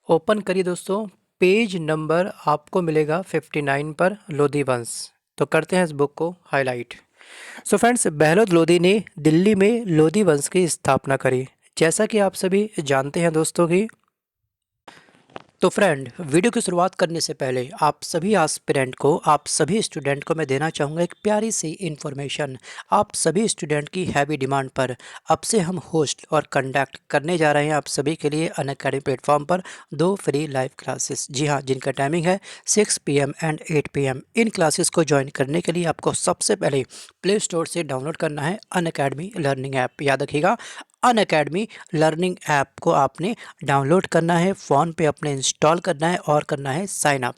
Open करिए दोस्तों। Page number आपको मिलेगा 59 पर लोधी वंश। तो करते हैं इस बुक को हाईलाइट। सो फ्रेंड्स, बहलोद लोधी ने दिल्ली में लोधी वंश की स्थापना करी। जैसा कि आप सभी जानते हैं दोस्तों की तो फ्रेंड, वीडियो की शुरुआत करने से पहले आप सभी एस्पिरेंट को, आप सभी स्टूडेंट को मैं देना चाहूँगा एक प्यारी सी इन्फॉर्मेशन। आप सभी स्टूडेंट की हैवी डिमांड पर अब से हम होस्ट और कंडक्ट करने जा रहे हैं आप सभी के लिए अनअकैडमी प्लेटफॉर्म पर 2 फ्री लाइव क्लासेस। जी हाँ, जिनका टाइमिंग है 6 PM and 8 PM। In classes को ज्वाइन करने के लिए आपको सबसे पहले प्ले स्टोर से डाउनलोड करना है अनअकैडमी लर्निंग ऐप। याद रखिएगा, अनअकैडमी लर्निंग ऐप को आपने डाउनलोड करना है, फ़ोन पे अपने इंस्टॉल करना है और करना है साइन अप।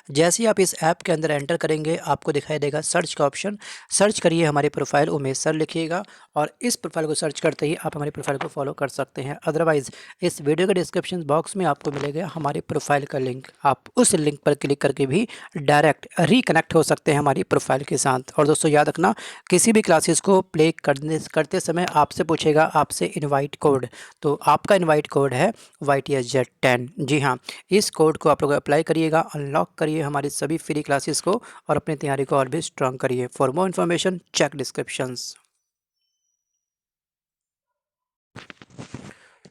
जैसे ही आप इस ऐप के अंदर एंटर करेंगे आपको दिखाई देगा सर्च का ऑप्शन। सर्च करिए हमारी प्रोफाइल उमेश सर लिखिएगा और इस प्रोफाइल को सर्च करते ही आप हमारी प्रोफाइल को फॉलो कर सकते हैं। अदरवाइज़ इस वीडियो के डिस्क्रिप्शन बॉक्स में आपको मिलेगा हमारी प्रोफाइल का लिंक। आप उस लिंक पर क्लिक करके भी डायरेक्ट रिकनेक्ट हो सकते हैं हमारी प्रोफाइल के साथ। और दोस्तों याद रखना, किसी भी क्लासेस को प्ले करते समय आपसे पूछेगा आपसे इन्वाइट कोड। तो आपका इन्वाइट कोड है YTSZ10। जी हाँ, इस कोड को आप लोग अप्लाई करिएगा, अनलॉक करिए हमारी सभी फ्री क्लासेस को और अपनी तैयारी को और भी स्ट्रांग करिए। For more information check descriptions.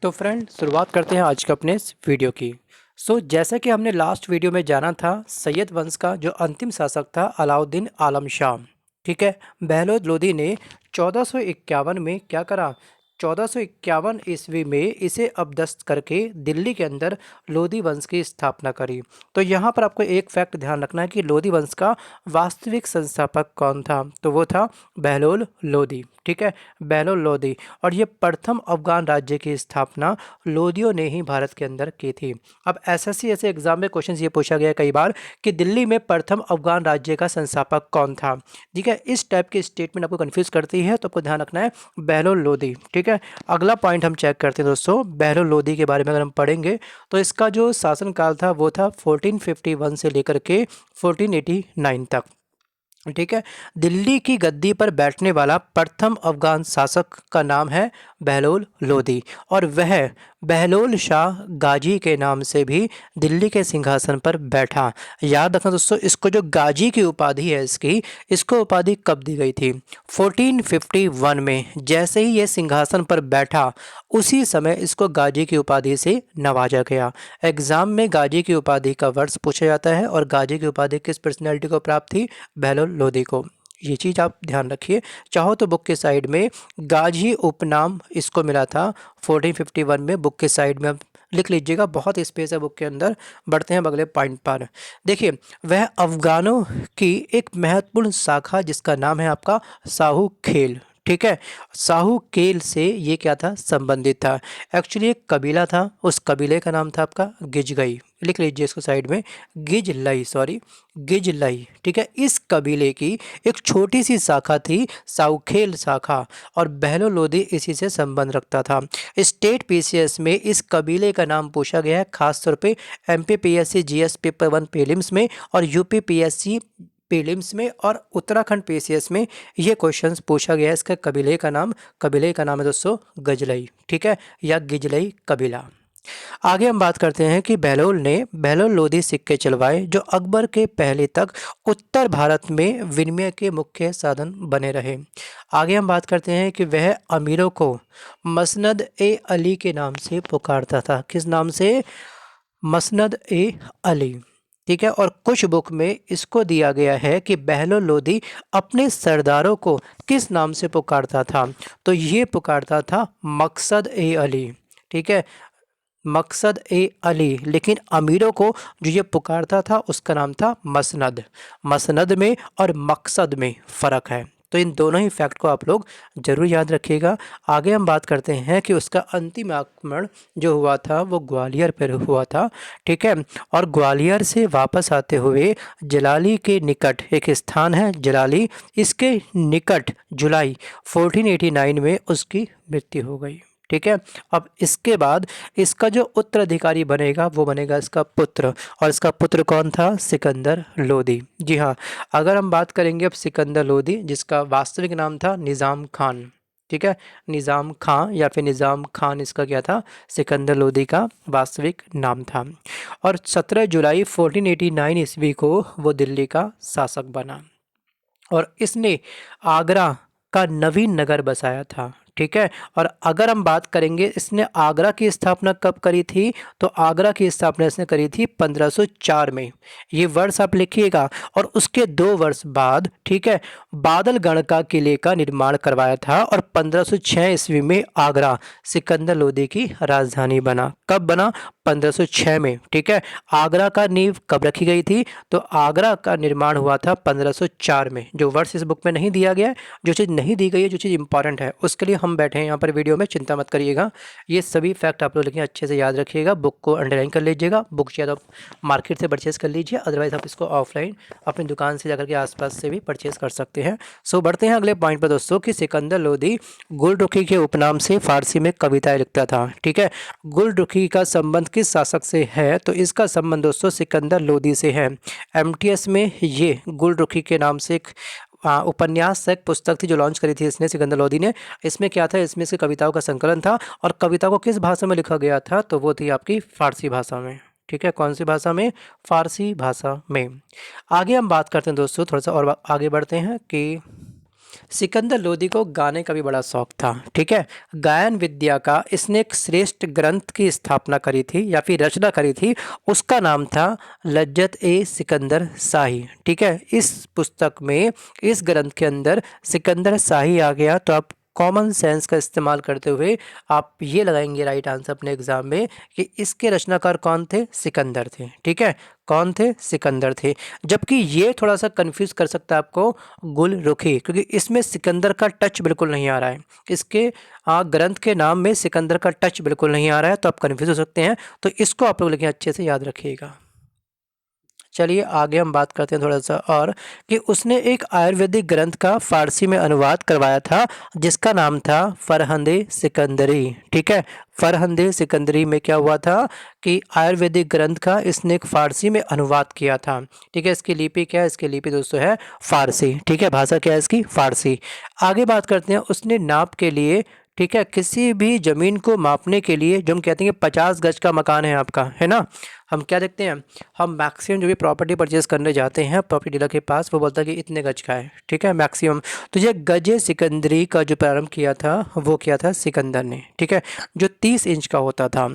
तो फ्रेंड, शुरुआत करते हैं आज के अपने इस वीडियो की। जैसा कि हमने लास्ट वीडियो में जाना था, सैयद वंश का जो अंतिम शासक था अलाउद्दीन आलम शाह, ठीक है, बहलोद लोधी ने 1451 में क्या करा, 1451 ईस्वी में इसे अपदस्थ करके दिल्ली के अंदर लोधी वंश की स्थापना करी। तो यहाँ पर आपको एक फैक्ट ध्यान रखना है कि लोधी वंश का वास्तविक संस्थापक कौन था, तो वो था बहलोल लोधी। ठीक है, बहलोल लोधी। और ये प्रथम अफगान राज्य की स्थापना लोधियों ने ही भारत के अंदर की थी। अब एसएससी ऐसे एग्जाम में क्वेश्चन ये पूछा गया कई बार कि दिल्ली में प्रथम अफगान राज्य का संस्थापक कौन था। ठीक है, इस टाइप की स्टेटमेंट आपको कंफ्यूज करती है तो आपको ध्यान रखना है बहलोल लोधी। ठीक है, अगला पॉइंट हम चेक करते हैं दोस्तों। बहलोल लोधी के बारे में अगर हम पढ़ेंगे तो इसका जो शासनकाल था वो था 1451 से लेकर के 1489 तक। ठीक है, दिल्ली की गद्दी पर बैठने वाला प्रथम अफगान शासक का नाम है बहलोल लोधी और वह बहलोल शाह गाजी के नाम से भी दिल्ली के सिंहासन पर बैठा। याद रखना दोस्तों, इसको जो गाजी की उपाधि है इसको उपाधि कब दी गई थी, 1451 में। जैसे ही ये सिंहासन पर बैठा उसी समय इसको गाजी की उपाधि से नवाजा गया। एग्जाम में गाजी की उपाधि का वर्ष पूछा जाता है और गाजी की उपाधि किस पर्सनैलिटी को प्राप्त थी, बहलोल लोधी को। ये चीज़ आप ध्यान रखिए। चाहो तो बुक के साइड में गाजी उपनाम इसको मिला था 1451 में, बुक के साइड में आप लिख लीजिएगा, बहुत स्पेस है बुक के अंदर। बढ़ते हैं अगले पॉइंट पर। देखिए, वह अफगानों की एक महत्वपूर्ण शाखा जिसका नाम है आपका साहू खेल। ठीक है, साहू केल से ये क्या था, संबंधित था। एक्चुअली एक कबीला था, उस कबीले का नाम था आपका गिजगई। लिख लीजिए इसको साइड में, गिजलई, सॉरी गिजलई। ठीक है, इस कबीले की एक छोटी सी शाखा थी साउखेल शाखा और बहलोल लोधी इसी से संबंध रखता था। स्टेट पीसीएस में इस कबीले का नाम पूछा गया है, खासतौर पे एमपीपीएससी जीएस पेपर 1 प्रीलिम्स में और यूपीपीएससी प्रीलिम्स में और उत्तराखंड पीसीएस में ये क्वेश्चंस पूछा गया है। इसका कबीले का नाम है दोस्तों गजलई। ठीक है, या गिजलई कबीला। आगे हम बात करते हैं कि बहलोल लोधी सिक्के चलवाए जो अकबर के पहले तक उत्तर भारत में विनिमय के मुख्य साधन बने रहे। आगे हम बात करते हैं कि वह अमीरों को मसनद ए अली के नाम से पुकारता था। किस नाम से, मसनद ए अली। ठीक है, और कुछ बुक में इसको दिया गया है कि बहलोल लोधी अपने सरदारों को किस नाम से पुकारता था, तो ये पुकारता था मकसद ए अली। ठीक है, मकसद ए अली। लेकिन अमीरों को जो ये पुकारता था उसका नाम था मसनद। मसनद में और मकसद में फ़र्क है, तो इन दोनों ही फैक्ट को आप लोग ज़रूर याद रखिएगा। आगे हम बात करते हैं कि उसका अंतिम आक्रमण जो हुआ था वो ग्वालियर पर हुआ था। ठीक है, और ग्वालियर से वापस आते हुए जलाली के निकट एक स्थान है जलाली, इसके निकट जुलाई 1489 में उसकी मृत्यु हो गई। ठीक है, अब इसके बाद इसका जो उत्तराधिकारी बनेगा वो बनेगा इसका पुत्र, और इसका पुत्र कौन था, सिकंदर लोधी। जी हाँ, अगर हम बात करेंगे अब सिकंदर लोधी जिसका वास्तविक नाम था निज़ाम खान। ठीक है, निज़ाम खां या फिर निज़ाम खान इसका क्या था, सिकंदर लोदी का वास्तविक नाम था। और 17 जुलाई 1489 ईस्वी को वो दिल्ली का शासक बना और इसने आगरा का नवीन नगर बसाया था। ठीक है, और अगर हम बात करेंगे इसने आगरा की स्थापना कब करी थी, तो आगरा की स्थापना इसने करी थी 1504 में। ये वर्ष आप लिखिएगा। और उसके 2 वर्ष बाद, ठीक है, बादलगढ़ का किले का निर्माण करवाया था और 1506 ईस्वी में आगरा सिकंदर लोदी की राजधानी बना। कब बना, 1506 में। ठीक है, आगरा का नींव कब रखी गई थी, तो आगरा का निर्माण हुआ था 1504 में। जो वर्ष इस बुक में नहीं दिया गया है, जो चीज़ नहीं दी गई है, जो चीज़ इंपॉर्टेंट है, उसके लिए हम बैठे हैं यहाँ पर वीडियो में, चिंता मत करिएगा। ये सभी फैक्ट आप लोग लेकिन अच्छे से याद रखिएगा, बुक को अंडरलाइन कर लीजिएगा। बुक या तो मार्केट से परचेज़ कर लीजिए, अदरवाइज़ आप इसको ऑफलाइन अपनी दुकान से जाकर के आसपास से भी परचेज़ कर सकते हैं। सो बढ़ते हैं अगले पॉइंट पर दोस्तों, कि सिकंदर लोदी गुलरुखी के उपनाम से फारसी में कविताएं लिखता था। ठीक है, गुलरुखी का संबंध किस शासक से है, तो इसका संबंध दोस्तों सिकंदर लोदी से है। एमटीएस में ये गुलरुखी के नाम से एक उपन्यास से एक पुस्तक थी जो लॉन्च करी थी इसने, सिकंदर लोदी ने। इसमें क्या था, इसमें इसकी कविताओं का संकलन था और कविता को किस भाषा में लिखा गया था, तो वो थी आपकी फारसी भाषा में। ठीक है, कौन सी भाषा में, फारसी भाषा में। आगे हम बात करते हैं दोस्तों, थोड़ा सा और आगे बढ़ते हैं कि सिकंदर लोदी को गाने का भी बड़ा शौक था। ठीक है, गायन विद्या का इसने एक श्रेष्ठ ग्रंथ की स्थापना करी थी या फिर रचना करी थी, उसका नाम था लज्जत ए सिकंदर शाही। ठीक है, इस पुस्तक में, इस ग्रंथ के अंदर सिकंदर शाही आ गया, तो आप कॉमन सेंस का इस्तेमाल करते हुए आप ये लगाएंगे राइट आंसर अपने एग्जाम में कि इसके रचनाकार कौन थे, सिकंदर थे। ठीक है, कौन थे, सिकंदर थे। जबकि ये थोड़ा सा कंफ्यूज कर सकता है आपको गुलरुखी, क्योंकि इसमें सिकंदर का टच बिल्कुल नहीं आ रहा है। इसके ग्रंथ के नाम में सिकंदर का टच बिल्कुल नहीं आ रहा है, तो आप कंफ्यूज हो सकते हैं। तो इसको आप लोग लेकिन अच्छे से याद रखिएगा। चलिए आगे हम बात करते हैं थोड़ा सा और, कि उसने एक आयुर्वेदिक ग्रंथ का फारसी में अनुवाद करवाया था जिसका नाम था फरहंदे सिकंदरी। ठीक है, फरहंदे सिकंदरी में क्या हुआ था कि आयुर्वेदिक ग्रंथ का इसने एक फारसी में अनुवाद किया था। ठीक है, इसकी लिपि क्या है, इसकी लिपि दोस्तों है फारसी। ठीक है, भाषा क्या है इसकी, फारसी। आगे बात करते हैं, उसने नाप के लिए, ठीक है, किसी भी ज़मीन को मापने के लिए, जो हम कहते हैं कि 50 गज का मकान है आपका, है ना, हम क्या देखते हैं, हम मैक्सिमम जो भी प्रॉपर्टी परचेज़ करने जाते हैं प्रॉपर्टी डीलर के पास, वो बोलता है कि इतने गज का है। ठीक है, मैक्सिमम। तो ये गजे सिकंदरी का जो प्रारंभ किया था वो किया था सिकंदर ने। ठीक है, जो 30 इंच का होता था।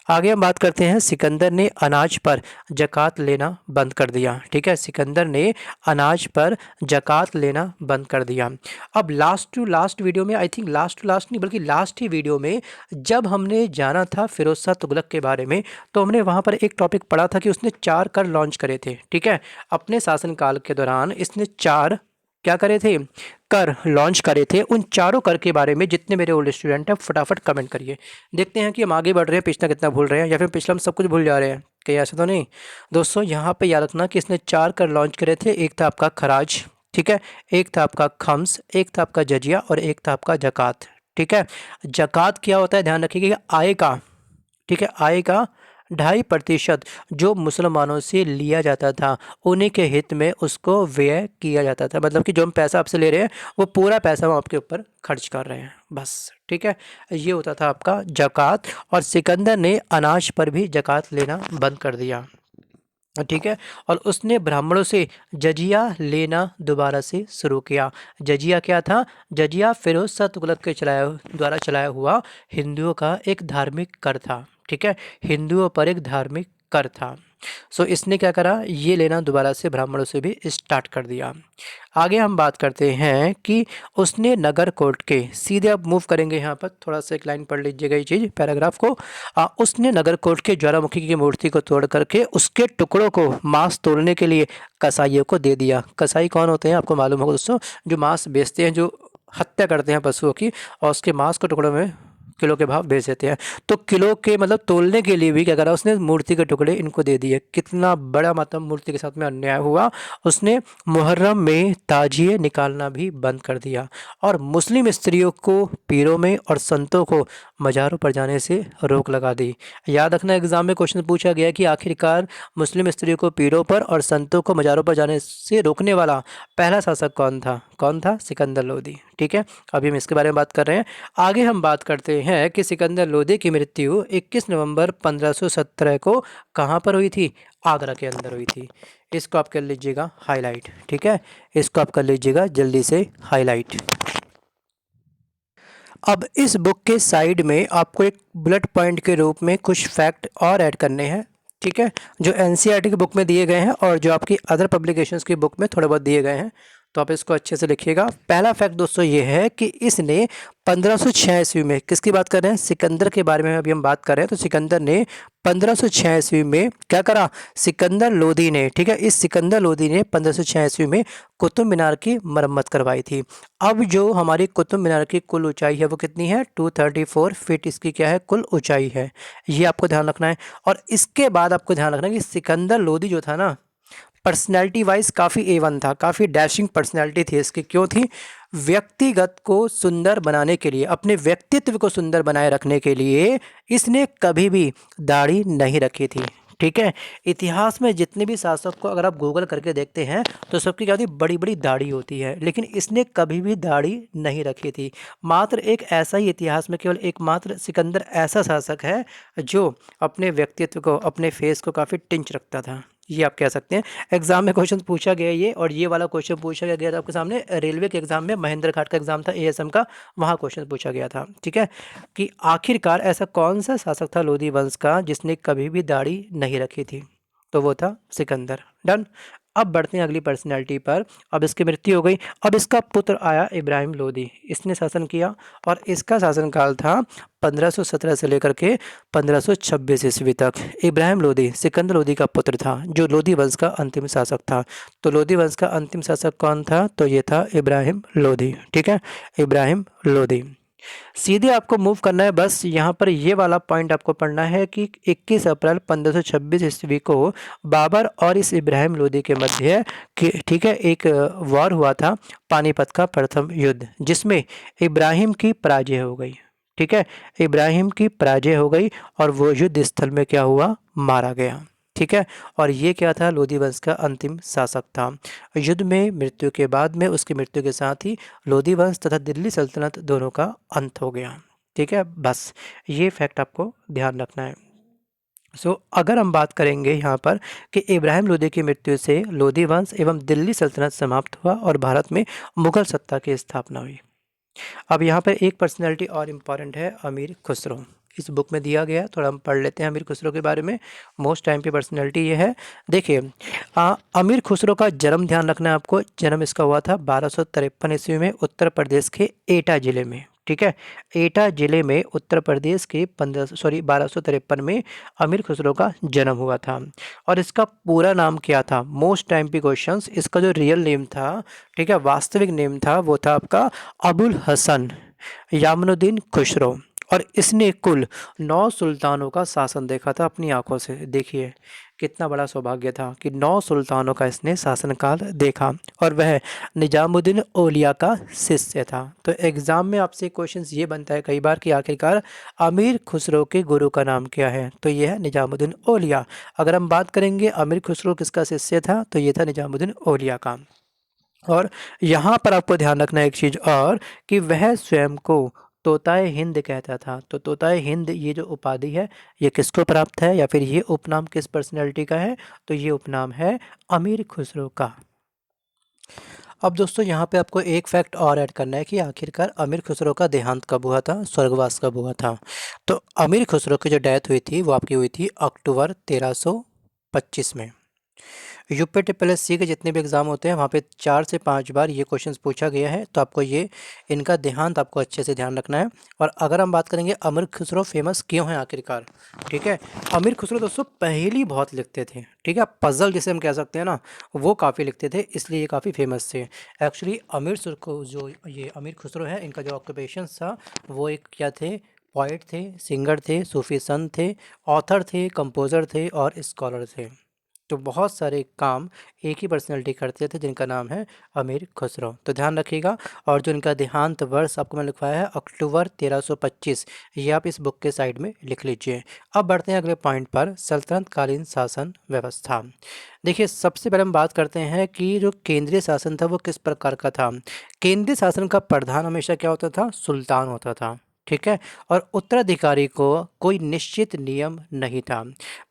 आगे हम बात करते हैं, सिकंदर ने अनाज पर ज़कात लेना बंद कर दिया। ठीक है, सिकंदर ने अनाज पर ज़कात लेना बंद कर दिया। अब लास्ट टू लास्ट वीडियो में, I think last to last नहीं बल्कि लास्ट ही वीडियो में, जब हमने जाना था फिरोज शाह तुगलक के बारे में, तो हमने वहाँ पर एक टॉपिक पढ़ा था कि उसने 4 कर लॉन्च करे थे। ठीक है, अपने शासनकाल के दौरान इसने 4 क्या करे थे, कर लॉन्च करे थे। उन चारों कर के बारे में जितने मेरे ओल्ड स्टूडेंट हैं फटाफट कमेंट करिए। देखते हैं कि हम आगे बढ़ रहे हैं, पिछला कितना भूल रहे हैं, या फिर पिछला हम सब कुछ भूल जा रहे हैं, कहीं ऐसा तो नहीं। दोस्तों यहाँ पे याद रखना कि इसने 4 कर लॉन्च करे थे। एक था आपका खराज, ठीक है, एक था आपका खम्स, एक था आपका जजिया और एक था आपका ज़कात। ठीक है, ज़कात क्या होता है, ध्यान रखिएगा, आय का, ठीक है, आय का 2.5% जो मुसलमानों से लिया जाता था, उन्हीं के हित में उसको व्यय किया जाता था। मतलब कि जो हम पैसा आपसे ले रहे हैं वो पूरा पैसा हम आपके ऊपर खर्च कर रहे हैं, बस। ठीक है, ये होता था आपका ज़कात। और सिकंदर ने अनाज पर भी ज़कात लेना बंद कर दिया। ठीक है, और उसने ब्राह्मणों से जजिया लेना दोबारा से शुरू किया। जजिया क्या था, जजिया फिरोज शाह तुगलक के द्वारा चलाया हुआ हिंदुओं का एक धार्मिक कर था। ठीक है, हिंदुओं पर एक धार्मिक कर था। सो इसने क्या करा, ये लेना दोबारा से ब्राह्मणों से भी स्टार्ट कर दिया। आगे हम बात करते हैं कि उसने नगर कोर्ट के, सीधे अब मूव करेंगे यहाँ पर, थोड़ा सा एक लाइन पढ़ लीजिएगा ये चीज़, पैराग्राफ को। उसने नगर कोर्ट के ज्वालामुखी की मूर्ति को तोड़ करके उसके टुकड़ों को मांस तोड़ने के लिए कसाईयों को दे दिया। कसाई कौन होते हैं आपको मालूम होगा दोस्तों, जो मांस बेचते हैं, जो हत्या करते हैं पशुओं की और उसके मांस को टुकड़ों में किलो के भाव बेच देते हैं। तो किलो के मतलब तोलने के लिए भी क्या करा उसने, मूर्ति के टुकड़े इनको दे दिए। कितना बड़ा मतलब मूर्ति के साथ में अन्याय हुआ। उसने मुहर्रम में ताजिए निकालना भी बंद कर दिया और मुस्लिम स्त्रियों को पीरों में और संतों को मज़ारों पर जाने से रोक लगा दी। याद रखना, एग्जाम में क्वेश्चन पूछा गया कि आखिरकार मुस्लिम स्त्रियों को पीरों पर और संतों को मज़ारों पर जाने से रोकने वाला पहला शासक कौन था? कौन था? सिकंदर लोदी। ठीक है, अभी हम इसके बारे में बात कर रहे हैं। आगे हम बात करते हैं कि सिकंदर लोदी की मृत्यु 21 नवंबर 1517 को कहाँ पर हुई थी? आगरा के अंदर हुई थी। इसको आप कर लीजिएगा हाईलाइट। ठीक है, इसको आप कर लीजिएगा जल्दी से हाईलाइट। अब इस बुक के साइड में आपको एक बुलेट पॉइंट के रूप में कुछ फैक्ट और ऐड करने हैं। ठीक है, जो एनसीईआरटी की बुक में दिए गए हैं और जो आपकी अदर पब्लिकेशंस की बुक में थोड़े बहुत दिए गए हैं, तो आप इसको अच्छे से लिखिएगा। पहला फैक्ट दोस्तों ये है कि इसने 1506 ईस्वी में, किसकी बात कर रहे हैं? सिकंदर के बारे में अभी हम बात कर रहे हैं। तो सिकंदर ने 1506 ईस्वी में क्या करा? सिकंदर लोदी ने, ठीक है, इस सिकंदर लोदी ने 1506 ईस्वी में कुतुब मीनार की मरम्मत करवाई थी। अब जो हमारी कुतुब मीनार की कुल ऊंचाई है वो कितनी है? 234 फीट इसकी क्या है? कुल ऊंचाई है। ये आपको ध्यान रखना है। और इसके बाद आपको ध्यान रखना है कि सिकंदर लोदी जो था ना, पर्सनैलिटी वाइज काफ़ी A1 था, काफ़ी डैशिंग पर्सनैलिटी थी इसकी। क्यों थी? व्यक्तिगत को सुंदर बनाने के लिए, अपने व्यक्तित्व को सुंदर बनाए रखने के लिए इसने कभी भी दाढ़ी नहीं रखी थी। ठीक है, इतिहास में जितने भी शासक को अगर आप गूगल करके देखते हैं तो सबकी क्या होती है? बड़ी बड़ी दाढ़ी होती है, लेकिन इसने कभी भी दाढ़ी नहीं रखी थी। मात्र एक ऐसा ही इतिहास में केवल एकमात्र सिकंदर ऐसा शासक है जो अपने व्यक्तित्व को, अपने फेस को काफ़ी टिंच रखता था। ये आप कह सकते हैं। एग्जाम में क्वेश्चन पूछा गया ये, और ये वाला क्वेश्चन पूछा गया था आपके सामने रेलवे के एग्जाम में, महेंद्र घाट का एग्जाम था एएसएम का, वहाँ क्वेश्चन पूछा गया था। ठीक है, कि आखिरकार ऐसा कौन सा शासक था लोदी वंश का जिसने कभी भी दाढ़ी नहीं रखी थी? तो वो था सिकंदर। डन। अब बढ़ते हैं अगली पर्सनैलिटी पर। अब इसकी मृत्यु हो गई। अब इसका पुत्र आया इब्राहिम लोदी, इसने शासन किया और इसका शासनकाल था 1517 से लेकर के 1526 ईस्वी तक। इब्राहिम लोदी सिकंदर लोदी का पुत्र था, जो लोदी वंश का अंतिम शासक था। तो लोदी वंश का अंतिम शासक कौन था? तो ये था इब्राहिम लोदी। ठीक है, इब्राहिम लोदी। सीधे आपको मूव करना है, बस यहाँ पर ये वाला पॉइंट आपको पढ़ना है कि 21 अप्रैल 1526 ईस्वी को बाबर और इस इब्राहिम लोदी के मध्य ठीक है एक वॉर हुआ था, पानीपत का प्रथम युद्ध, जिसमें इब्राहिम की पराजय हो गई। ठीक है, इब्राहिम की पराजय हो गई और वो युद्ध स्थल में क्या हुआ? मारा गया। ठीक है, और ये क्या था? लोदी वंश का अंतिम शासक था। युद्ध में मृत्यु के बाद में, उसकी मृत्यु के साथ ही लोदी वंश तथा दिल्ली सल्तनत दोनों का अंत हो गया। ठीक है, बस ये फैक्ट आपको ध्यान रखना है। अगर हम बात करेंगे यहाँ पर कि इब्राहिम लोदी की मृत्यु से लोदी वंश एवं दिल्ली सल्तनत समाप्त हुआ और भारत में मुगल सत्ता की स्थापना हुई। अब यहाँ पर एक पर्सनैलिटी और इम्पॉर्टेंट है, अमीर खुसरो। इस बुक में दिया गया है, थोड़ा हम पढ़ लेते हैं अमीर खुसरो के बारे में। मोस्ट टाइम की पर्सनैलिटी ये है। देखिए, अमीर खुसरो का जन्म ध्यान रखना है आपको। जन्म इसका हुआ था 1253 ईस्वी में उत्तर प्रदेश के एटा जिले में। ठीक है, एटा जिले में उत्तर प्रदेश के 1253 में अमीर खुसरो का जन्म हुआ था। और इसका पूरा नाम क्या था? मोस्ट टाइम पे क्वेश्चंस। इसका जो रियल नेम था, ठीक है, वास्तविक नेम था, वो था आपका अबुल हसन यामनुद्दीन खुसरो। और इसने कुल 9 सुल्तानों का शासन देखा था अपनी आंखों से। देखिए कितना बड़ा सौभाग्य था कि 9 सुल्तानों का इसने शासनकाल देखा, और वह निजामुद्दीन औलिया का शिष्य था। तो एग्ज़ाम में आपसे क्वेश्चंस ये बनता है कई बार कि आखिरकार अमीर खुसरो के गुरु का नाम क्या है? तो ये है निजामुद्दीन औलिया। अगर हम बात करेंगे अमीर खुसरो किसका शिष्य था, तो ये था निजामुद्दीन औलिया का। और यहाँ पर आपको ध्यान रखना है एक चीज़ और, कि वह स्वयं को तोताए हिंद कहता था। तो तोताए हिंद ये जो उपाधि है ये किसको प्राप्त है, या फिर ये उपनाम किस पर्सनैलिटी का है? तो ये उपनाम है अमीर खुसरो का। अब दोस्तों यहाँ पे आपको एक फैक्ट और ऐड करना है कि आखिरकार अमीर खुसरो का देहांत कब हुआ था, स्वर्गवास कब हुआ था। तो अमीर खुसरो की जो डेथ हुई थी वो आपकी हुई थी अक्टूबर 1325 में। यूपीटीपीएससी के जितने भी एग्ज़ाम होते हैं वहाँ पे 4 से 5 बार ये क्वेश्चंस पूछा गया है, तो आपको ये इनका देहांत आपको अच्छे से ध्यान रखना है। और अगर हम बात करेंगे अमीर खुसरो फेमस क्यों है आखिरकार, ठीक है, अमीर खुसरो दोस्तों पहेली बहुत लिखते थे। ठीक है, पजल जिसे हम कह सकते हैं ना, वो काफ़ी लिखते थे, इसलिए ये काफ़ी फेमस थे। एक्चुअली अमीर खुसरो जो ये अमीर खुसरो है, इनका जो ऑक्यूपेशन था वो एक क्या थे, पोइट थे, सिंगर थे, सूफी संत थे, ऑथर थे, कंपोज़र थे और स्कॉलर थे। तो बहुत सारे काम एक ही पर्सनैलिटी करते थे जिनका नाम है अमीर खुसरो। तो ध्यान रखिएगा। और जो इनका देहांत वर्ष आपको मैंने लिखवाया है अक्टूबर 1325, ये आप इस बुक के साइड में लिख लीजिए। अब बढ़ते हैं अगले पॉइंट पर, सल्तनत कालीन शासन व्यवस्था। देखिए, सबसे पहले हम बात करते हैं कि जो केंद्रीय शासन था वो किस प्रकार का था। केंद्रीय शासन का प्रधान हमेशा क्या होता था, सुल्तान होता था, ठीक है। और उत्तराधिकारी को कोई निश्चित नियम नहीं था।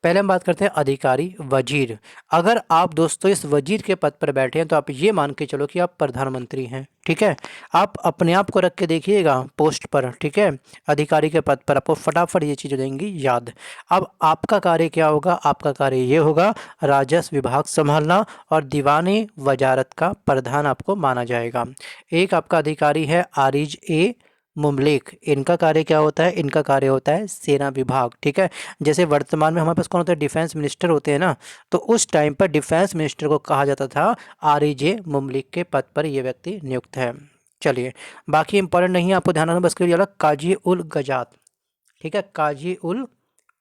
पहले हम बात करते हैं अधिकारी, वजीर। अगर आप दोस्तों इस वजीर के पद पर बैठे हैं तो आप ये मान के चलो कि आप प्रधानमंत्री हैं, ठीक है। आप अपने आप को रख के देखिएगा पोस्ट पर, ठीक है, अधिकारी के पद पर, आपको फटाफट ये चीज़ हो जाएंगी याद। अब आपका कार्य क्या होगा, आपका कार्य ये होगा राजस्व विभाग संभालना और दीवानी वजारत का प्रधान आपको माना जाएगा। एक आपका अधिकारी है आरिज ए मुमलिक, इनका कार्य क्या होता है, इनका कार्य होता है सेना विभाग, ठीक है। जैसे वर्तमान में हमारे पास कौन होता है, डिफेंस मिनिस्टर होते हैं ना, तो उस टाइम पर डिफेंस मिनिस्टर को कहा जाता था आरिजे मुमलिक के पद पर ये व्यक्ति नियुक्त है। चलिए, बाकी इंपॉर्टेंट नहीं है, आपको ध्यान रखना बस के लिए काजी उल गजात, ठीक है, काजी उल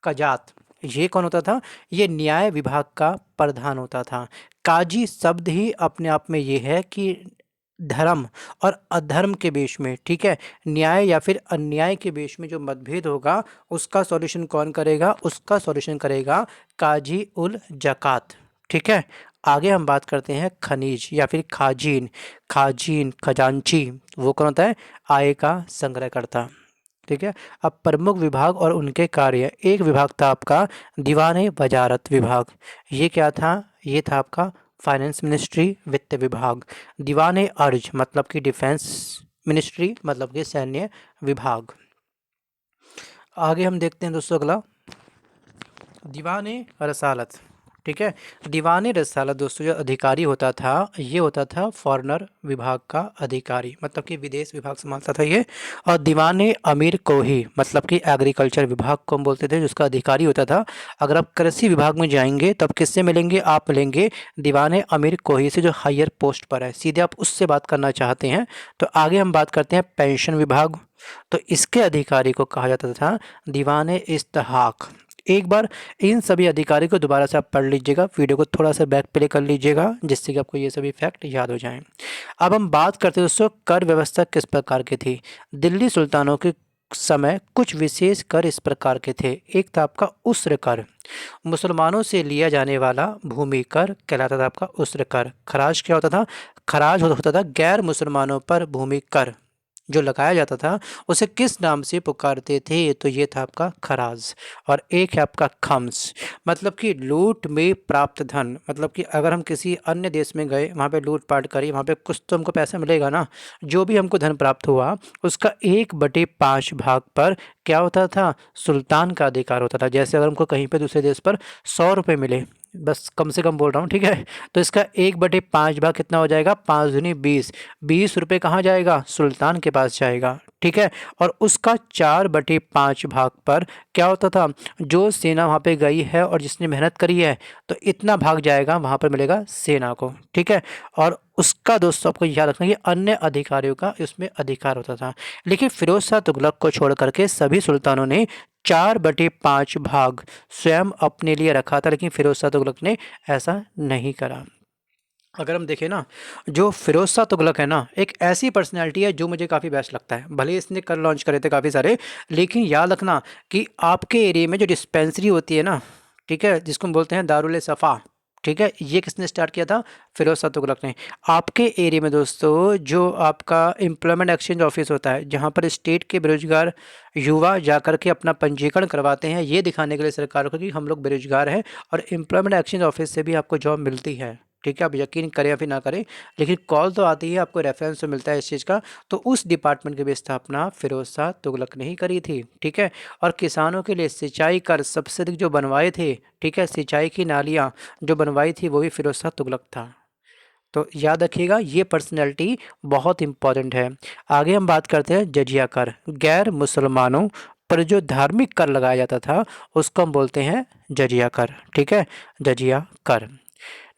कजात, ये कौन होता था, ये न्याय विभाग का प्रधान होता था। काजी शब्द ही अपने आप में ये है कि धर्म और अधर्म के बीच में, ठीक है, न्याय या फिर अन्याय के बीच में जो मतभेद होगा उसका सॉल्यूशन कौन करेगा, उसका सॉल्यूशन करेगा काजी उल जकात, ठीक है। आगे हम बात करते हैं खनिज या फिर खाजीन। खाजीन, खजांची, वो कौन होता है, आय का संग्रहकर्ता, ठीक है। अब प्रमुख विभाग और उनके कार्य, एक विभाग था आपका दीवाने वजारत विभाग, ये क्या था, ये था आपका फाइनेंस मिनिस्ट्री, वित्त विभाग। दीवाने अर्ज मतलब कि डिफेंस मिनिस्ट्री, मतलब कि सैन्य विभाग। आगे हम देखते हैं दोस्तों अगला, दीवाने रसालत, ठीक है। दीवाने रसालत दोस्तों जो अधिकारी होता था ये होता था फॉरेनर विभाग का अधिकारी, मतलब कि विदेश विभाग संभालता था ये। और दीवाने अमीर कोही मतलब कि एग्रीकल्चर विभाग को हम बोलते थे, जिसका अधिकारी होता था। अगर आप कृषि विभाग में जाएंगे तब किससे मिलेंगे, आप मिलेंगे दीवाने अमीर कोही से, जो हायर पोस्ट पर है, सीधे आप उससे बात करना चाहते हैं। तो आगे हम बात करते हैं पेंशन विभाग। तो इसके अधिकारी को कहा जाता था दीवाने इस्तेहाक। एक बार इन सभी अधिकारी को दोबारा से आप पढ़ लीजिएगा, वीडियो को थोड़ा सा बैक प्ले कर लीजिएगा जिससे कि आपको ये सभी फैक्ट याद हो जाएं। अब हम बात करते हैं दोस्तों कर व्यवस्था किस प्रकार की थी। दिल्ली सुल्तानों के समय कुछ विशेष कर इस प्रकार के थे। एक था आपका उस्र कर, मुसलमानों से लिया जाने वाला भूमि कर कहलाता था आपका उस्र कर। खराज क्या होता था, खराज होता था गैर मुसलमानों पर भूमि कर जो लगाया जाता था, उसे किस नाम से पुकारते थे, तो ये था आपका खराज। और एक है आपका खम्स, मतलब कि लूट में प्राप्त धन, मतलब कि अगर हम किसी अन्य देश में गए, वहाँ पे लूट पाट करी, वहाँ पे कुछ तो हमको पैसा मिलेगा ना, जो भी हमको धन प्राप्त हुआ उसका 1/5 भाग पर क्या होता था, सुल्तान का अधिकार होता था। जैसे अगर हमको कहीं पे दूसरे देश पर 100 रुपये मिले, बस कम से कम बोल रहा हूँ, ठीक है, तो इसका 1/5 भाग कितना हो जाएगा, 5 दूनी 20, 20 रुपये कहाँ जाएगा, सुल्तान के पास जाएगा, ठीक है। और उसका 4/5 भाग पर क्या होता था, जो सेना वहाँ पे गई है और जिसने मेहनत करी है तो इतना भाग जाएगा वहाँ पर मिलेगा सेना को, ठीक है। और उसका दोस्तों आपको याद रखना कि अन्य अधिकारियों का उसमें अधिकार होता था। लेकिन फिरोज शाह तुगलक को छोड़ करके सभी सुल्तानों ने 4/5 भाग स्वयं अपने लिए रखा था, लेकिन फिरोज शाह तुगलक ने ऐसा नहीं करा। अगर हम देखें ना, जो फिरोज शाह तुगलक है ना, एक ऐसी पर्सनैलिटी है जो मुझे काफ़ी बेस्ट लगता है। भले इसने कल लॉन्च करे थे काफ़ी सारे, लेकिन याद रखना कि आपके एरिया में जो डिस्पेंसरी होती है ना, ठीक है, जिसको हम बोलते हैं दारुल सफ़ा, ठीक है, ये किसने स्टार्ट किया था, फिरोज शाह तुगलक ने। आपके एरिया में दोस्तों जो आपका एम्प्लॉयमेंट एक्सचेंज ऑफिस होता है, जहाँ पर स्टेट के बेरोजगार युवा जाकर के अपना पंजीकरण करवाते हैं, ये दिखाने के लिए सरकार को कि हम लोग बेरोजगार हैं, और एम्प्लॉयमेंट एक्सचेंज ऑफिस से भी आपको जॉब मिलती है, ठीक है। आप यकीन करें या फिर ना करें, लेकिन कॉल तो आती है, आपको रेफरेंस तो मिलता है इस चीज़ का। तो उस डिपार्टमेंट की स्थापना फिरोज शाह तुगलक ने ही करी थी, ठीक है। और किसानों के लिए सिंचाई कर सबसे अधिक जो बनवाए थे, ठीक है, सिंचाई की नालियाँ जो बनवाई थी वो भी फिरोज शाह तुगलक था। तो याद रखिएगा ये पर्सनैलिटी बहुत इंपॉर्टेंट है। आगे हम बात करते हैं जजिया कर। गैर मुसलमानों पर जो धार्मिक कर लगाया जाता था उसको हम बोलते हैं जजिया कर, ठीक है, जजिया कर।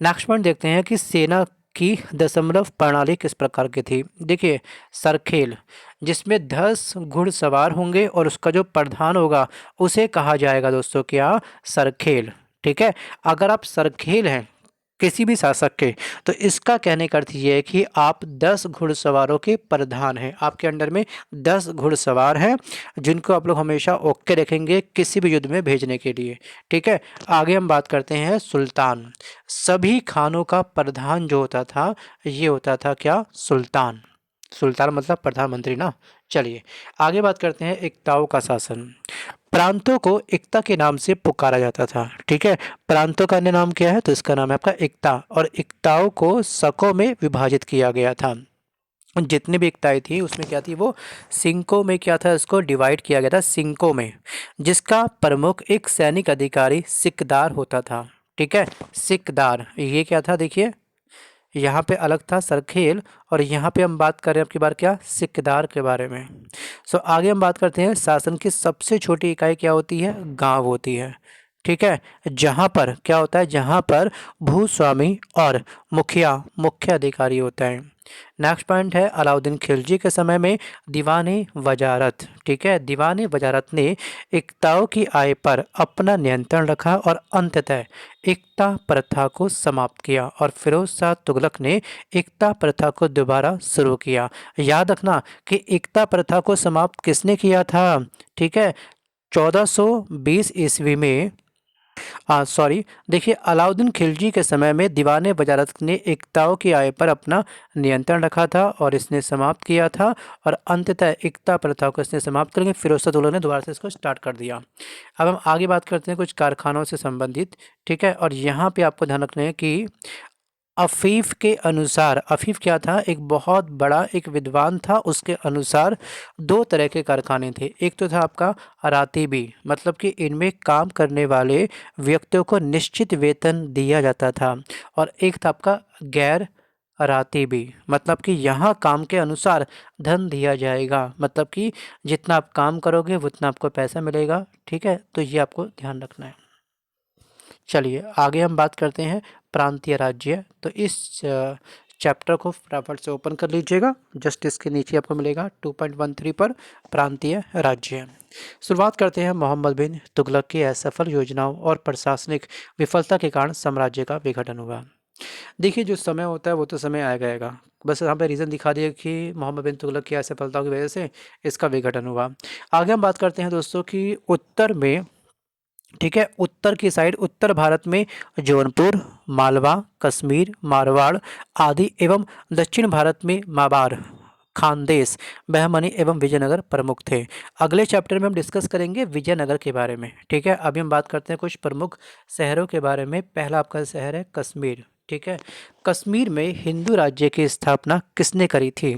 नेक्स्ट पॉइंट देखते हैं कि सेना की दशमलव प्रणाली किस प्रकार की थी? देखिए, सरखेल, जिसमें 10 घुड़सवार होंगे और उसका जो प्रधान होगा उसे कहा जाएगा दोस्तों क्या? सरखेल। ठीक है, अगर आप सरखेल हैं किसी भी शासक के, तो इसका कहने का अर्थ ये है कि आप 10 घुड़सवारों के प्रधान हैं, आपके अंडर में 10 घुड़सवार हैं जिनको आप लोग हमेशा ओके रखेंगे किसी भी युद्ध में भेजने के लिए। ठीक है, आगे हम बात करते हैं सुल्तान। सभी खानों का प्रधान जो होता था ये होता था क्या? सुल्तान। सुल्तान मतलब प्रधानमंत्री ना। चलिए आगे बात करते हैं एकताओं का शासन। प्रांतों को एकता के नाम से पुकारा जाता था। ठीक है, प्रांतों का अन्य नाम क्या है? तो इसका नाम है आपका एकता, और एकताओं को शकों में विभाजित किया गया था। जितनी भी एकताएं थी उसमें क्या थी? वो सिंकों में क्या था? इसको डिवाइड किया गया था सिंकों में, जिसका प्रमुख एक सैनिक अधिकारी सिकदार होता था। ठीक है, सिकदार ये क्या था? देखिए यहाँ पे अलग था सरखेल, और यहाँ पे हम बात कर रहे हैं आपकी बार क्या? सिकदार के बारे में। सो आगे हम बात करते हैं शासन की सबसे छोटी इकाई क्या होती है? गांव होती है। ठीक है, जहाँ पर क्या होता है? जहाँ पर भूस्वामी और मुखिया मुख्य अधिकारी होते हैं। नेक्स्ट पॉइंट है अलाउद्दीन खिलजी के समय में दीवान वजारत। ठीक है, दीवान वजारत ने एकताओं की आय पर अपना नियंत्रण रखा और अंततः एकता प्रथा को समाप्त किया, और फिरोज शाह तुगलक ने एकता प्रथा को दोबारा शुरू किया। याद रखना कि एकता प्रथा को समाप्त किसने किया था? ठीक है, 1420 ईस्वी में सॉरी, देखिए अलाउद्दीन खिलजी के समय में दीवान वजारत ने एकताओं की आय पर अपना नियंत्रण रखा था और इसने समाप्त किया था, और अंततः एकता प्रथा को इसने समाप्त करके फिरोज शाह तुगलक ने दोबारा से इसको स्टार्ट कर दिया। अब हम आगे बात करते हैं कुछ कारखानों से संबंधित। ठीक है, और यहाँ पे आपको ध्यान रखना है कि अफीफ के अनुसार, अफीफ क्या था? एक बहुत बड़ा एक विद्वान था, उसके अनुसार दो तरह के कारखाने थे। एक तो था आपका रातीबी, मतलब कि इनमें काम करने वाले व्यक्तियों को निश्चित वेतन दिया जाता था, और एक था आपका गैर रातीबी, मतलब कि यहाँ काम के अनुसार धन दिया जाएगा, मतलब कि जितना आप काम करोगे उतना आपको पैसा मिलेगा। ठीक है, तो ये आपको ध्यान रखना है। चलिए आगे हम बात करते हैं प्रांतीय राज्य। तो इस चैप्टर को फटाफट से ओपन कर लीजिएगा, जस्ट इसके नीचे आपको मिलेगा 2.13 पर प्रांतीय राज्य। शुरुआत करते हैं मोहम्मद बिन तुगलक की असफल योजनाओं और प्रशासनिक विफलता के कारण साम्राज्य का विघटन हुआ। देखिए जो समय होता है वो तो समय आएगा आएगा, बस यहाँ पे रीज़न दिखा दिया कि मोहम्मद बिन तुगलक की असफलताओं की वजह से इसका विघटन हुआ। आगे हम बात करते हैं दोस्तों कि उत्तर में, ठीक है, उत्तर की साइड उत्तर भारत में जौनपुर, मालवा, कश्मीर, मारवाड़ आदि एवं दक्षिण भारत में माबार, खानदेश, बहमनी एवं विजयनगर प्रमुख थे। अगले चैप्टर में हम डिस्कस करेंगे विजयनगर के बारे में। ठीक है, अभी हम बात करते हैं कुछ प्रमुख शहरों के बारे में। पहला आपका शहर है कश्मीर। ठीक है, कश्मीर में हिंदू राज्य की स्थापना किसने करी थी?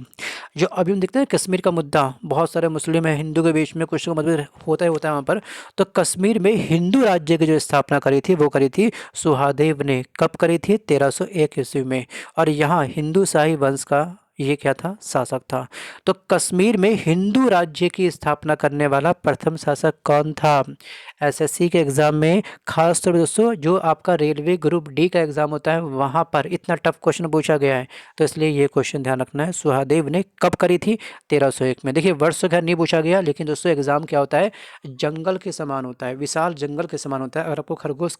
जो अभी हम देखते हैं कश्मीर का मुद्दा, बहुत सारे मुस्लिम है हिंदू के बीच में कुछ तो मतभेद होता ही होता है वहाँ पर। तो कश्मीर में हिंदू राज्य की जो स्थापना करी थी वो करी थी सुहादेव ने। कब करी थी? 1301 ईस्वी में। और यहाँ हिंदू शाही वंश का ये क्या था? शासक था। तो कश्मीर में हिंदू राज्य की स्थापना करने वाला प्रथम शासक कौन था? एसएससी के एग्ज़ाम में खास तौर पर दोस्तों जो आपका रेलवे ग्रुप डी का एग्ज़ाम होता है वहाँ पर इतना टफ क्वेश्चन पूछा गया है, तो इसलिए ये क्वेश्चन ध्यान रखना है। सुहादेव ने कब करी थी? 1301 में। देखिए वर्ष घर नहीं पूछा गया, लेकिन दोस्तों एग्ज़ाम क्या होता है? जंगल के समान होता है, विशाल जंगल के समान होता है। अगर आपको खरगोश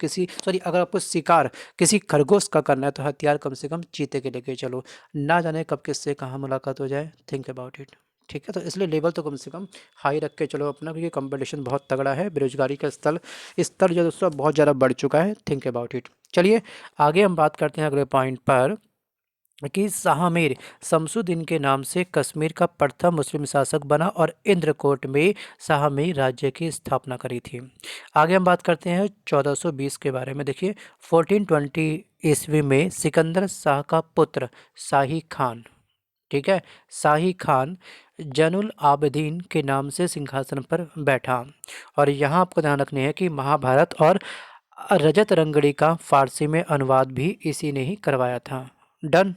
अगर आपको शिकार किसी खरगोश का करना है तो हथियार कम से कम चीते के लेके चलो, ना जाने कब किससे कहाँ मुलाकात हो जाए। Think about it. ठीक है, तो इसलिए लेवल तो कम से कम हाई रख के चलो अपना, क्योंकि कंपटीशन बहुत तगड़ा है, बेरोजगारी का स्तर जो दोस्तों बहुत ज़्यादा बढ़ चुका है। Think about it. चलिए आगे हम बात करते हैं अगले पॉइंट पर कि शाहमीर शमसुद्दीन के नाम से कश्मीर का प्रथम मुस्लिम शासक बना और इंद्रकोट में शाहमीर राज्य की स्थापना करी थी। आगे हम बात करते हैं 1420 के बारे में। देखिए 1420 ईस्वी में सिकंदर शाह का पुत्र शाही खान, ठीक है, शाही खान जैनुल आबदीन के नाम से सिंहासन पर बैठा। और यहाँ आपको ध्यान रखना है कि महाभारत और रजत रंगड़ी का फारसी में अनुवाद भी इसी ने ही करवाया था। डन।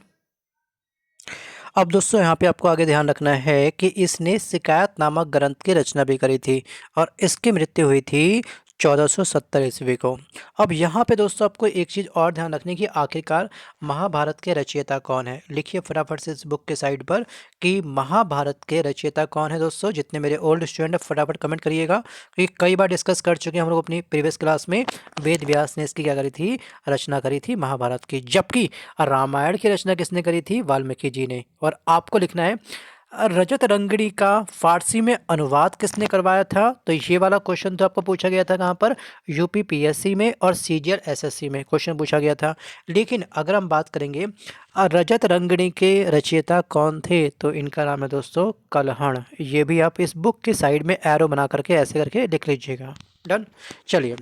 अब दोस्तों यहाँ पे आपको आगे ध्यान रखना है कि इसने शिकायत नामक ग्रंथ की रचना भी करी थी, और इसकी मृत्यु हुई थी 1470 ईस्वी को। अब यहाँ पे दोस्तों आपको एक चीज़ और ध्यान रखने की, आखिरकार महाभारत के रचयिता कौन है। लिखिए फटाफट से इस बुक के साइड पर कि महाभारत के रचयिता कौन है। दोस्तों जितने मेरे ओल्ड स्टूडेंट हैं फटाफट कमेंट करिएगा, क्योंकि कई बार डिस्कस कर चुके हैं हम लोग अपनी प्रीवियस क्लास में। वेद व्यास ने इसकी क्या करी थी, रचना करी थी महाभारत की, जबकि रामायण की रचना किसने करी थी, वाल्मीकि जी ने। और आपको लिखना है रजत रंगड़ी का फारसी में अनुवाद किसने करवाया था। तो ये वाला क्वेश्चन तो आपको पूछा गया था कहाँ पर, यूपी पीएससी में और सीजीएल एसएससी में क्वेश्चन पूछा गया था। लेकिन अगर हम बात करेंगे रजत रंगड़ी के रचयिता कौन थे, तो इनका नाम है दोस्तों कल्हण। ये भी आप इस बुक के साइड में एरो बना करके ऐसे करके लिख लीजिएगा। डन। चलिए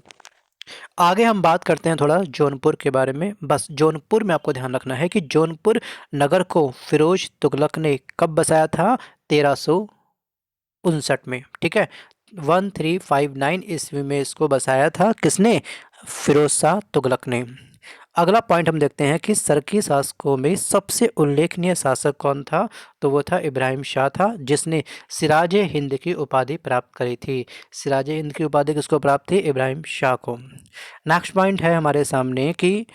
आगे हम बात करते हैं थोड़ा जौनपुर के बारे में। बस जौनपुर में आपको ध्यान रखना है कि जौनपुर नगर को फिरोज तुगलक ने कब बसाया था, 1359 में। ठीक है, 1359 ईस्वी में इसको बसाया था किसने, फिरोज शाह तुगलक ने। अगला पॉइंट हम देखते हैं कि सरकी शासकों में सबसे उल्लेखनीय शासक कौन था, तो वो था इब्राहिम शाह था, जिसने सिराज हिंद की उपाधि प्राप्त करी थी। सिराज हिंद की उपाधि किसको प्राप्त थी, इब्राहिम शाह को। नेक्स्ट पॉइंट है हमारे सामने कि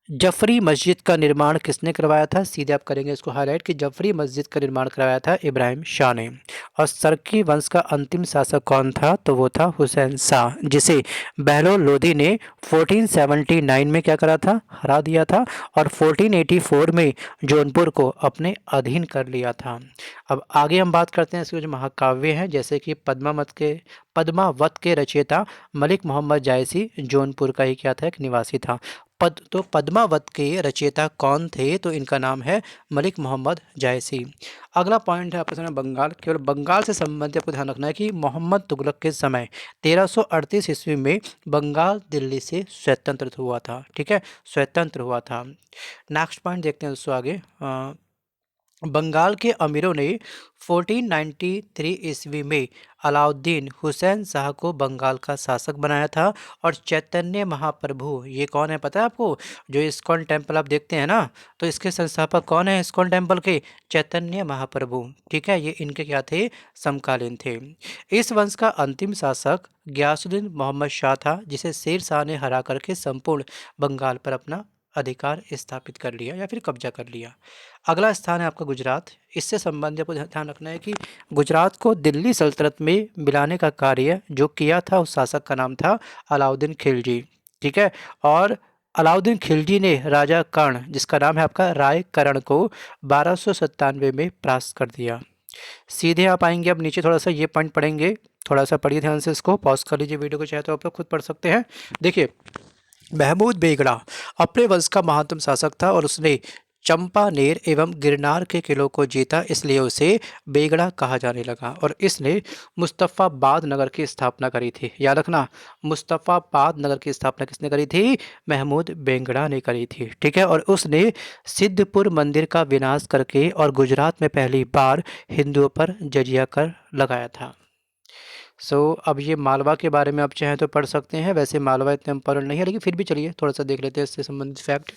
जफरी मस्जिद का निर्माण किसने करवाया था। सीधे आप करेंगे इसको हाईलाइट कि जफरी मस्जिद का निर्माण करवाया था इब्राहिम शाह ने। और सरकी वंश का अंतिम शासक कौन था, तो वो था हुसैन शाह, जिसे बहलोल लोधी ने 1479 में क्या करा था, हरा दिया था, और 1484 में जौनपुर को अपने अधीन कर लिया था। अब आगे हम बात करते हैं इसके जो महाकाव्य हैं, जैसे कि पद्मावत के रचयिता मलिक मोहम्मद जायसी जौनपुर का ही क्या था, एक निवासी था। पद्मावत के रचयिता कौन थे, तो इनका नाम है मलिक मोहम्मद जायसी। अगला पॉइंट है आपके सामने बंगाल। केवल बंगाल से संबंधित आपको ध्यान रखना है कि मोहम्मद तुगलक के समय 1338 ईस्वी में बंगाल दिल्ली से स्वतंत्र हुआ था। ठीक है, स्वतंत्र हुआ था। नेक्स्ट पॉइंट देखते हैं दोस्तों आगे। बंगाल के अमीरों ने 1493 ईस्वी में अलाउद्दीन हुसैन शाह को बंगाल का शासक बनाया था। और चैतन्य महाप्रभु, ये कौन है पता है आपको, जो इस्कॉन टेम्पल आप देखते हैं ना, तो इसके संस्थापक कौन है इस्कॉन टेम्पल के, चैतन्य महाप्रभु। ठीक है, ये इनके क्या थे, समकालीन थे। इस वंश का अंतिम शासक गयासुद्दीन मोहम्मद शाह था, जिसे शेर शाह ने हरा करके संपूर्ण बंगाल पर अपना अधिकार स्थापित कर लिया या फिर कब्जा कर लिया। अगला स्थान है आपका गुजरात। इससे संबंधित आपको ध्यान रखना है कि गुजरात को दिल्ली सल्तनत में मिलाने का कार्य जो किया था उस शासक का नाम था अलाउद्दीन खिलजी। ठीक है, और अलाउद्दीन खिलजी ने राजा कर्ण, जिसका नाम है आपका राय कर्ण, को 1297 में परास्त कर दिया। सीधे आप आएंगे, अब नीचे थोड़ा सा ये पॉइंट पढ़ेंगे, थोड़ा सा पढ़िए ध्यान से, इसको पॉज कर लीजिए वीडियो को, चाहे तो आप लोग खुद पढ़ सकते हैं। देखिए, महमूद बेगड़ा अपने वंश का महानतम शासक था और उसने चंपानेर एवं गिरनार के किलों को जीता, इसलिए उसे बेगड़ा कहा जाने लगा। और इसने मुस्तफ़ाबाद नगर की स्थापना करी थी। याद रखना, मुस्तफ़ाबाद नगर की स्थापना किसने करी थी, महमूद बेगड़ा ने करी थी। ठीक है, और उसने सिद्धपुर मंदिर का विनाश करके और गुजरात में पहली बार हिंदुओं पर जजिया कर लगाया था। अब ये मालवा के बारे में आप चाहें तो पढ़ सकते हैं। वैसे मालवा इतना इम्पोर्टेंट नहीं है, लेकिन फिर भी चलिए थोड़ा सा देख लेते हैं इससे संबंधित फैक्ट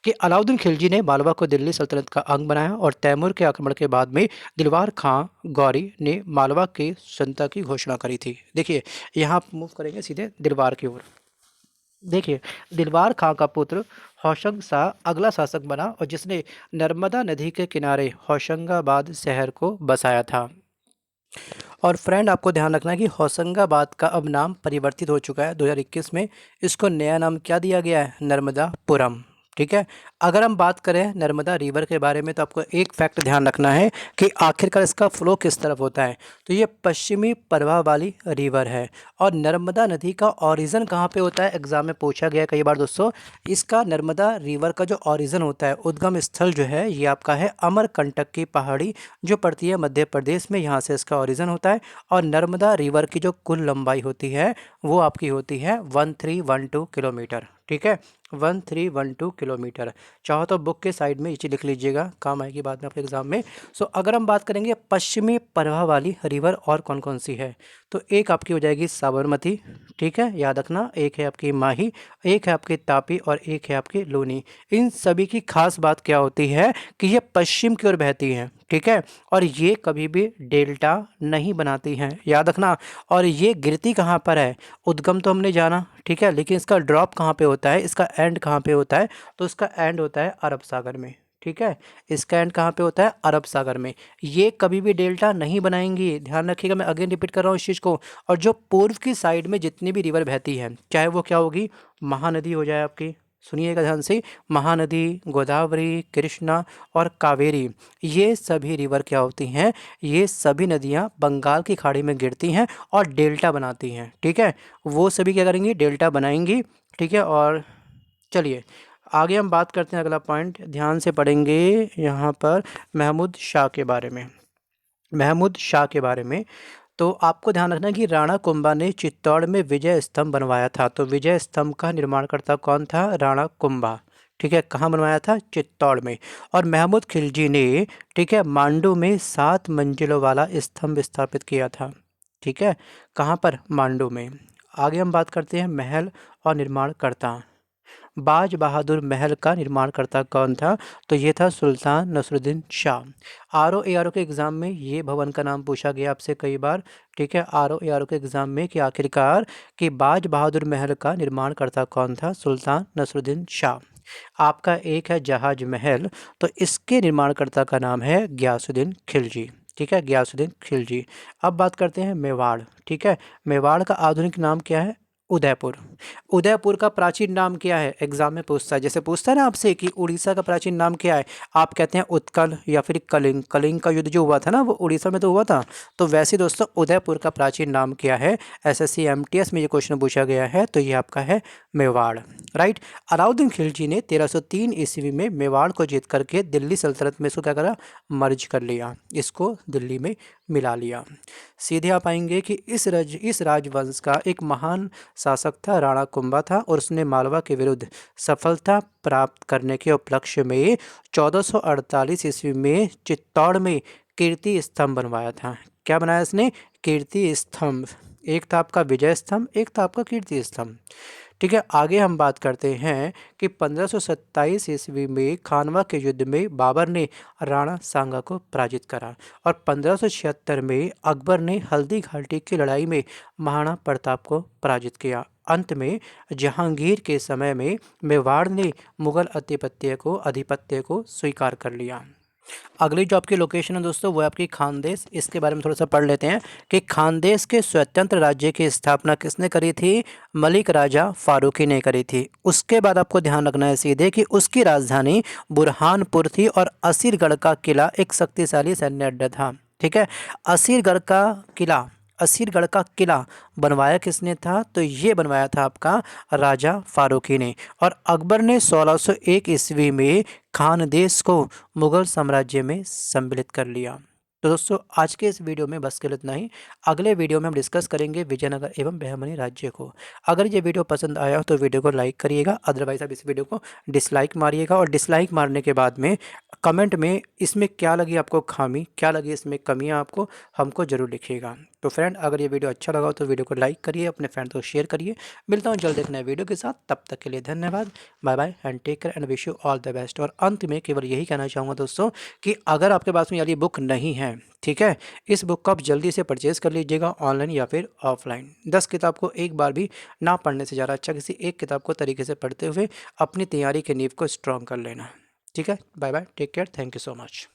कि अलाउद्दीन खिलजी ने मालवा को दिल्ली सल्तनत का अंग बनाया और तैमूर के आक्रमण के बाद में दिलवार खां गौरी ने मालवा की स्वतंत्रता की घोषणा करी थी। देखिए यहाँ आप मूव करेंगे सीधे दिलवार की ओर। देखिए, दिलवार खां का पुत्र होशंग शाह अगला शासक बना और जिसने नर्मदा नदी के किनारे होशंगाबाद शहर को बसाया था। और फ्रेंड आपको ध्यान रखना है कि होशंगाबाद का अब नाम परिवर्तित हो चुका है 2021 में। इसको नया नाम क्या दिया गया है, नर्मदापुरम। ठीक है, अगर हम बात करें नर्मदा रिवर के बारे में तो आपको एक फैक्ट ध्यान रखना है कि आखिरकार इसका फ्लो किस तरफ होता है। तो ये पश्चिमी प्रवाह वाली रिवर है। और नर्मदा नदी का ओरिजिन कहाँ पे होता है, एग्जाम में पूछा गया कई बार दोस्तों। इसका नर्मदा रिवर का जो ओरिजिन होता है, उद्गम स्थल जो है, ये आपका है अमरकंटक की पहाड़ी जो पड़ती है मध्य प्रदेश में, यहाँ से इसका ओरिजिन होता है। और नर्मदा रिवर की जो कुल लंबाई होती है वो आपकी होती है 1312 किलोमीटर। ठीक है, 1312 किलोमीटर। चाहो तो बुक के साइड में ये चीज़ लिख लीजिएगा, काम आएगी बाद में आपके एग्जाम में। अगर हम बात करेंगे पश्चिमी प्रवाह वाली रिवर और कौन कौन सी है, तो एक आपकी हो जाएगी साबरमती। ठीक है, याद रखना, एक है आपकी माही, एक है आपकी तापी और एक है आपकी लूनी। इन सभी की खास बात क्या होती है कि ये पश्चिम की ओर बहती हैं। ठीक है, और ये कभी भी डेल्टा नहीं बनाती हैं, याद रखना। और ये गिरती कहाँ पर है, उद्गम तो हमने जाना, ठीक है, लेकिन इसका ड्रॉप कहाँ पे होता है, इसका एंड कहाँ पे होता है, तो इसका एंड होता है अरब सागर में, ठीक है, इसका एंड कहाँ पे होता है, अरब सागर में। ये कभी भी डेल्टा नहीं बनाएंगी, ध्यान रखिएगा, मैं अगेन रिपीट कर रहा हूँ इस चीज़ को। और जो पूर्व की साइड में जितनी भी रिवर बहती हैं, चाहे वो क्या होगी, महानदी हो जाए आपकी, सुनिएगा ध्यान से, महानदी, गोदावरी, कृष्णा और कावेरी, ये सभी रिवर क्या होती हैं, ये सभी नदियाँ बंगाल की खाड़ी में गिरती हैं और डेल्टा बनाती हैं, ठीक है, वो सभी क्या करेंगी, डेल्टा बनाएंगी, ठीक है। और चलिए आगे हम बात करते हैं, अगला पॉइंट ध्यान से पढ़ेंगे यहाँ पर, महमूद शाह के बारे में। महमूद शाह के बारे में तो आपको ध्यान रखना कि राणा कुंभा ने चित्तौड़ में विजय स्तंभ बनवाया था। तो विजय स्तंभ का निर्माणकर्ता कौन था, राणा कुंभा, ठीक है, कहाँ बनवाया था, चित्तौड़ में। और महमूद खिलजी ने, ठीक है, मांडू में 7 मंजिलों वाला स्तंभ स्थापित किया था, ठीक है, कहाँ पर, मांडू में। आगे हम बात करते हैं महल और निर्माणकर्ता। बाज बहादुर महल का निर्माणकर्ता कौन था, तो ये था सुल्तान नसरुद्दीन शाह। आर ओ के एग्ज़ाम में ये भवन का नाम पूछा गया आपसे कई बार, ठीक है, आर ओ के एग्ज़ाम में कि आखिरकार कि बाज बहादुर महल का निर्माणकर्ता कौन था, सुल्तान नसरुद्दीन शाह। आपका एक है जहाज महल, तो इसके निर्माणकर्ता का नाम है गयासुद्दीन खिलजी, ठीक है, गयासुद्दीन खिलजी। अब बात करते हैं मेवाड़, ठीक है, मेवाड़ का आधुनिक नाम क्या है, उदयपुर। उदयपुर का प्राचीन नाम क्या है, एग्जाम में पूछता है, जैसे पूछता है ना आपसे कि उड़ीसा का प्राचीन नाम क्या है, आप कहते हैं उत्कल या फिर कलिंग। कलिंग का युद्ध जो हुआ था ना वो उड़ीसा में तो हुआ था। तो वैसे दोस्तों उदयपुर का प्राचीन नाम क्या है, एसएससी एमटीएस में ये क्वेश्चन पूछा गया है, तो ये आपका है मेवाड़, राइट। अलाउद्दीन खिलजी ने 1303 ईस्वी में मेवाड़ को जीत करके दिल्ली सल्तनत में इसको क्या करा, मर्ज कर लिया, इसको दिल्ली में मिला लिया। सीधे आप आएंगे कि इस राजवंश का एक महान शासक था, राणा कुंभा था, और उसने मालवा के विरुद्ध सफलता प्राप्त करने के उपलक्ष्य में 1448 ईस्वी में चित्तौड़ में कीर्ति स्तंभ बनवाया था। क्या बनाया इसने, कीर्ति स्तंभ। एक था आपका विजय स्तंभ, एक था आपका कीर्ति स्तंभ, ठीक है। आगे हम बात करते हैं कि 1527 ईस्वी में खानवा के युद्ध में बाबर ने राणा सांगा को पराजित करा, और 1576 में अकबर ने हल्दी घाटी की लड़ाई में महाराणा प्रताप को पराजित किया। अंत में जहांगीर के समय में मेवाड़ ने मुगल आधिपत्य को स्वीकार कर लिया। अगली जो आपकी लोकेशन है दोस्तों वो है आपकी खानदेश। इसके बारे में थोड़ा सा पढ़ लेते हैं कि खानदेश के स्वतंत्र राज्य की स्थापना किसने करी थी, मलिक राजा फारूकी ने करी थी। उसके बाद आपको ध्यान रखना है सीधे कि उसकी राजधानी बुरहानपुर थी, और असीरगढ़ का किला एक शक्तिशाली सैन्य अड्डा था, ठीक है। असीरगढ़ का किला, असीरगढ़ का किला बनवाया किसने था, तो ये बनवाया था आपका राजा फारूकी ने। और अकबर ने 1601 ईस्वी में खानदेश को मुगल साम्राज्य में सम्मिलित कर लिया। तो दोस्तों आज के इस वीडियो में बस के लिए इतना ही। अगले वीडियो में हम डिस्कस करेंगे विजयनगर एवं बहमनी राज्य को। अगर ये वीडियो पसंद आया हो तो वीडियो को लाइक करिएगा, अदरवाइज आप इस वीडियो को डिसलाइक मारिएगा। और डिसलाइक मारने के बाद में कमेंट में इसमें क्या लगी आपको खामी, क्या लगी इसमें कमियाँ आपको, हमको ज़रूर लिखिएगा। तो फ्रेंड अगर ये वीडियो अच्छा लगा हो तो वीडियो को लाइक करिए, अपने फ्रेंड को शेयर करिए। मिलता हूँ जल्द एक नए वीडियो के साथ, तब तक के लिए धन्यवाद, bye bye and take care and wish you all the best. और अंत में केवल यही कहना चाहूँगा दोस्तों कि अगर आपके पास में वाली बुक नहीं है, ठीक है, इस बुक को आप जल्दी से परचेज़ कर लीजिएगा, ऑनलाइन या फिर ऑफलाइन। 10 किताब को एक बार भी ना पढ़ने से ज़्यादा अच्छा किसी एक किताब को तरीके से पढ़ते हुए अपनी तैयारी के नींव को स्ट्रॉन्ग कर लेना, ठीक है। Bye bye, take care, thank you so much.